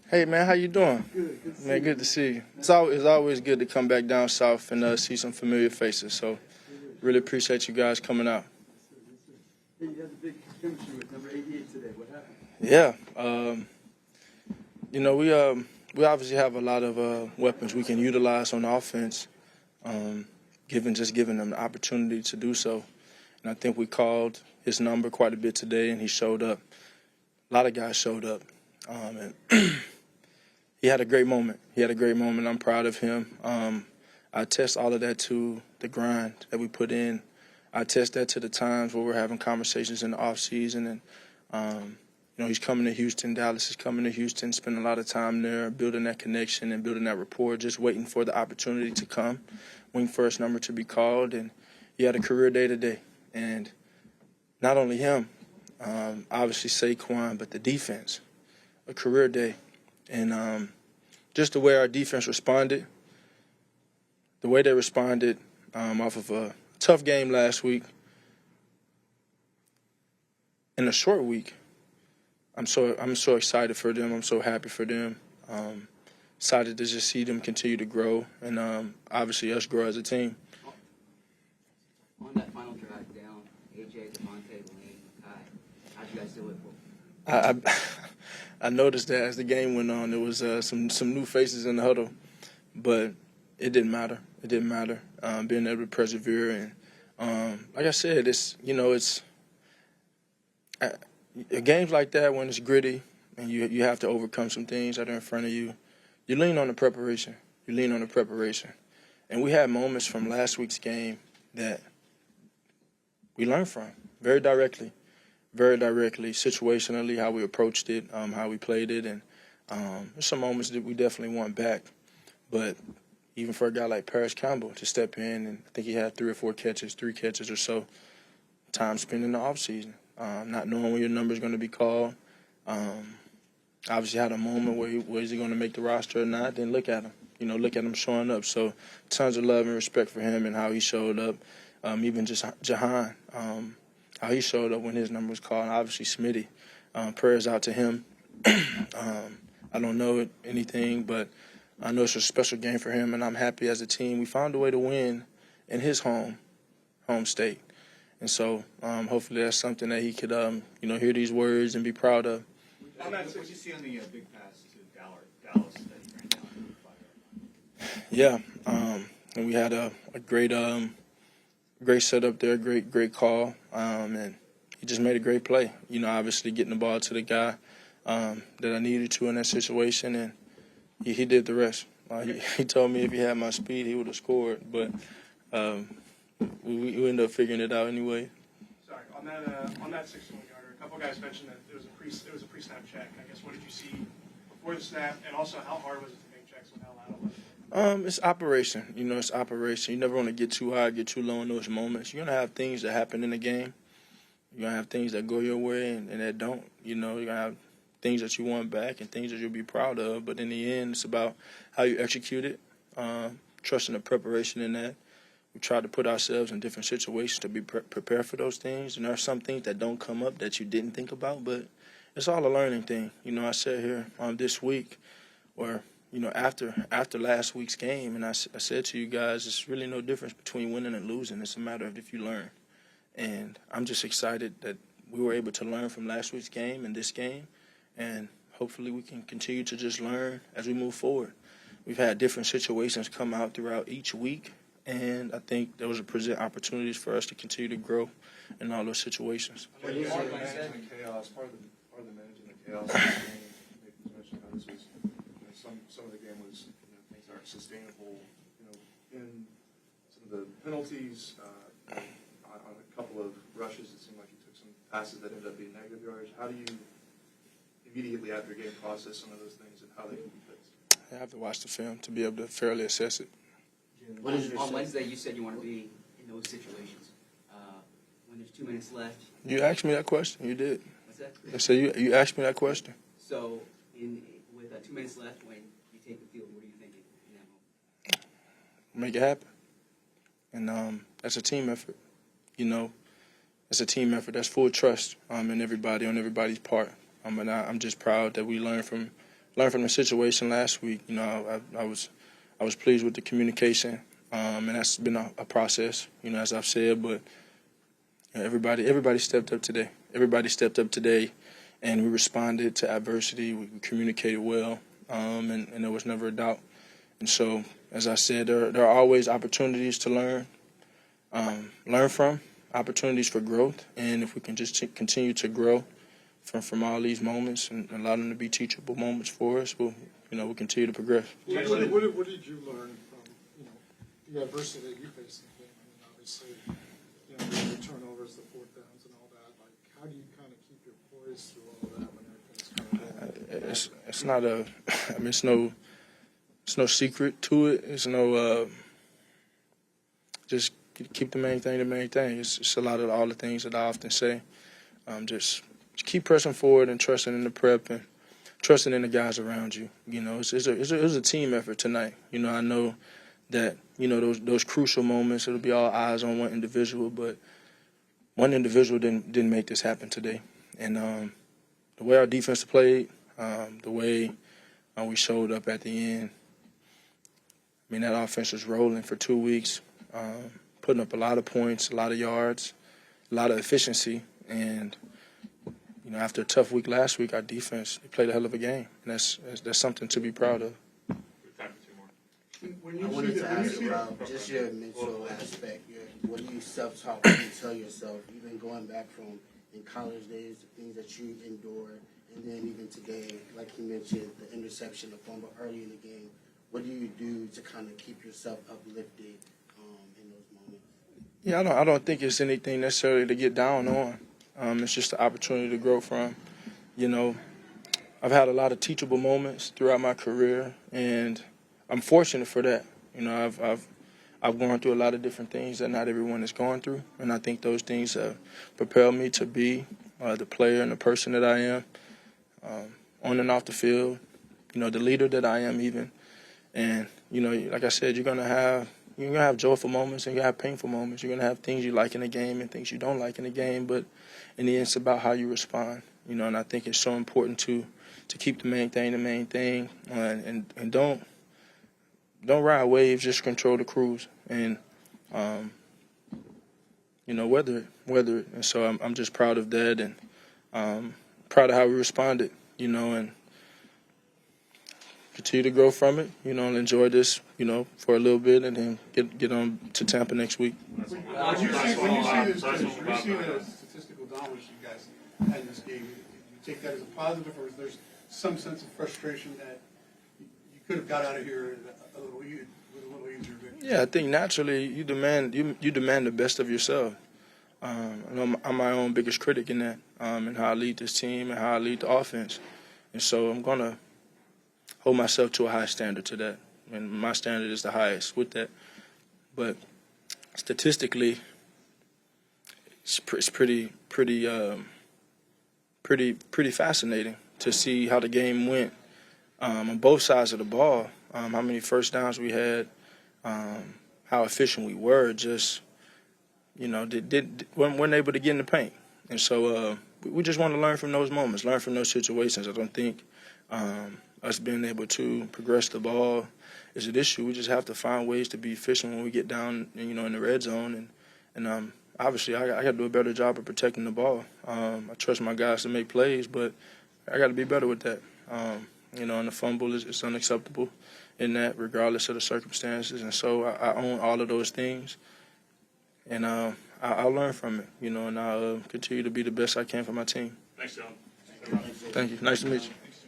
Hey, man, how you doing? Good Man, good to see you. It's always good to come back down south and see some familiar faces. So really appreciate you guys coming out. Hey, you had the big chemistry with number 88 today. What happened? Yeah. We obviously have a lot of weapons we can utilize on offense, giving them the opportunity to do so. And I think we called his number quite a bit today, and he showed up. A lot of guys showed up. And he had a great moment. I'm proud of him. I attest all of that to the grind that we put in. I attest that to the times where we're having conversations in the off season, and he's coming to Houston. Dallas is coming to Houston. Spending a lot of time there, building that connection and building that rapport. Just waiting for the opportunity to come, waiting for his number to be called, and he had a career day today. And not only him, obviously Saquon, but the defense, a career day. And just the way our defense responded, the way they responded off of a tough game last week, in a short week, I'm so excited for them. I'm so happy for them. Excited to just see them continue to grow and obviously us grow as a team. On that final drive down, AJ, Devontae, Lane, Kai, how'd you guys do it? I noticed that as the game went on, there was some new faces in the huddle, but it didn't matter. It didn't matter. Being able to persevere and like I said, games like that when it's gritty and you have to overcome some things that are in front of you. You lean on the preparation. And we had moments from last week's game that we learned from very directly, situationally, how we approached it, how we played it. And there's some moments that we definitely want back. But even for a guy like Paris Campbell to step in, and I think he had 3 catches or so, time spent in the offseason, not knowing when your number is going to be called. Obviously had a moment where is he going to make the roster or not, then look at him. Look at him showing up. So tons of love and respect for him and how he showed up. Even just Jahan, how he showed up when his number was called. And obviously Smitty, prayers out to him. I don't know anything, but I know it's a special game for him, and I'm happy as a team we found a way to win in his home state. And so hopefully that's something that he could, hear these words and be proud of. What did you see on the big pass to Dallas that he ran down in the 5-yard line? Yeah, and we had a great setup there, great call, and he just made a great play. Obviously getting the ball to the guy that I needed to in that situation, and he did the rest. He told me if he had my speed, he would have scored, but we ended up figuring it out anyway. Sorry, on that 61-yarder, a couple guys mentioned that it was a pre-snap check. I guess what did you see before the snap, and also how hard was it to make checks with how loud it was? It's operation. It's operation. You never want to get too high, get too low in those moments. You're gonna have things that happen in the game. You're gonna have things that go your way and that don't. You're gonna have things that you want back and things that you'll be proud of. But in the end, it's about how you execute it, trusting the preparation in that. We try to put ourselves in different situations to be prepared for those things. And there are some things that don't come up that you didn't think about, but it's all a learning thing. I sat here this week or, after last week's game, and I said to you guys, it's really no difference between winning and losing. It's a matter of if you learn. And I'm just excited that we were able to learn from last week's game and this game, and hopefully we can continue to just learn as we move forward. We've had different situations come out throughout each week, and I think there was present opportunities for us to continue to grow in all those situations. Part of the managing the chaos of the game, Nathan mentioned how this was, some of the game was, things aren't sustainable, in some of the penalties, on a couple of rushes, it seemed like you took some passes that ended up being negative yards. How do you immediately after a game process some of those things and how they can be fixed? I have to watch the film to be able to fairly assess it. On Wednesday, you said you want to be in those situations. When there's 2 minutes left. You asked me that question. You did. What's that? I said you asked me that question. So, with 2 minutes left, when you take the field, what are you thinking in that moment? Make it happen. And that's a team effort. It's a team effort. That's full trust in everybody, on everybody's part. And I'm just proud that we learned from from the situation last week. You know, I was pleased with the communication, and that's been a process. You know, as I've said, but everybody stepped up today. Everybody stepped up today, and we responded to adversity. We communicated well, and there was never a doubt. And so, as I said, there are always opportunities to learn from, opportunities for growth, and if we can just continue to grow from all these moments and allow them to be teachable moments for us, we'll continue to progress. What did you learn from the adversity that you faced in the game? I mean, obviously, the turnovers, the fourth downs, and all that. Like, how do you kind of keep your poise through all of that when everything's kind of it's not a. I mean, it's no secret to it. It's no. Just keep the main thing the main thing. It's a lot of all the things that I often say. Just keep pressing forward and trusting in the prep and trusting in the guys around you. You know, it was a team effort tonight. You know, I know that those crucial moments, it'll be all eyes on one individual, but one individual didn't make this happen today. And the way our defense played, the way we showed up at the end. I mean, that offense was rolling for 2 weeks, putting up a lot of points, a lot of yards, a lot of efficiency. And, after a tough week last week, our defense played a hell of a game. And that's something to be proud of. When I you wanted see to when you ask see the, about just your mental aspect. What do you self-talk when you tell yourself, even going back from in college days, the things that you endured, and then even today, like you mentioned, the interception, the fumble early in the game. What do you do to kind of keep yourself uplifted in those moments? Yeah, I don't think it's anything necessarily to get down on. It's just an opportunity to grow from. I've had a lot of teachable moments throughout my career, and I'm fortunate for that. I've gone through a lot of different things that not everyone is going through, and I think those things have propelled me to be the player and the person that I am, on and off the field. The leader that I am even. And like I said, you're gonna have joyful moments and you're gonna have painful moments. You're gonna have things you like in the game and things you don't like in the game. But in the end, it's about how you respond. And I think it's so important to keep the main thing, and don't ride waves. Just control the cruise and weather it. And so I'm just proud of that and proud of how we responded. And continue to grow from it, and enjoy this, for a little bit, and then get on to Tampa next week. when you see the statistical dominance you guys had in this game, you take that as a positive, or is there some sense of frustration that you could have got out of here with a little easier victory? Yeah, I think naturally you demand the best of yourself. I know I'm my own biggest critic in that, and how I lead this team and how I lead the offense, and so I'm gonna hold myself to a high standard to that, and my standard is the highest with that. But statistically, it's pretty fascinating to see how the game went on both sides of the ball. How many first downs we had, how efficient we were. Just weren't able to get in the paint, and so we just want to learn from those moments, learn from those situations. I don't think us being able to progress the ball is an issue. We just have to find ways to be efficient when we get down, in the red zone. And obviously, I got to do a better job of protecting the ball. I trust my guys to make plays, but I got to be better with that. And the fumble is unacceptable in that, regardless of the circumstances. And so I own all of those things, and I'll learn from it, and I'll continue to be the best I can for my team. Thanks, John. Thank you. Nice to meet you.